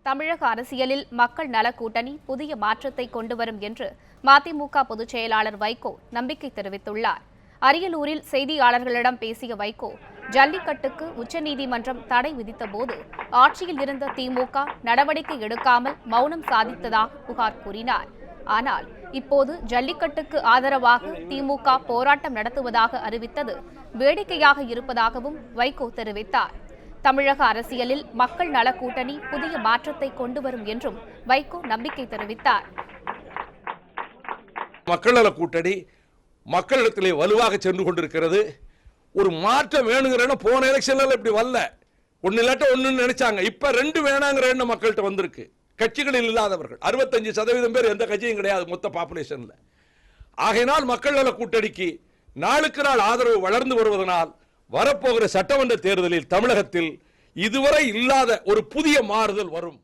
தமிழக அரசியலில் மக்கள் நல கூட்டணி புதிய மாற்றத்தை கொண்டு வரும் என்று மதிமுக பொதுச் செயலாளர் வைகோ நம்பிக்கை தெரிவித்துள்ளார். அரியலூரில் செய்தியாளர்களிடம் பேசிய வைகோ, ஜல்லிக்கட்டுக்கு உச்சநீதிமன்றம் தடை விதித்தபோது ஆட்சியில் இருந்த திமுக நடவடிக்கை எடுக்காமல் மௌனம் சாதித்ததாக புகார் கூறினார். ஆனால் இப்போது ஜல்லிக்கட்டுக்கு ஆதரவாக திமுக போராட்டம் நடத்துவதாக அறிவித்தது வேடிக்கையாக இருப்பதாகவும் வைகோ தெரிவித்தார். தமிழக அரசியலில் மக்கள் நல கூட்டணி புதிய மாற்றத்தை கொண்டு வரும் என்றும் வைகோ நம்பிக்கை தெரிவித்தார். மக்கள் நல கூட்டணி மக்களிடத்திலே வலுவாக சென்று கொண்டிருக்கிறது. ஒரு மாற்றம் வேணுங்கிற போன எலெக்ஷன்ல இப்படி வரல, ஒன்னு இல்லாட்ட ஒன்னு நினைச்சாங்க. இப்ப ரெண்டு வேணாங்கிற எண்ணம் மக்கள்கிட்ட வந்திருக்கு. கட்சிகளில் இல்லாதவர்கள் 65% பேர் எந்த கட்சியும் கிடையாது மொத்த பாப்புலேஷன்ல. ஆகையினால் மக்கள் நல கூட்டணிக்கு நாளுக்கு நாள் ஆதரவு வளர்ந்து வருவதனால் வரப்போகிற சட்டமன்ற தேர்தலில் தமிழகத்தில் இதுவரை இல்லாத ஒரு புதிய மாறுதல் வரும்.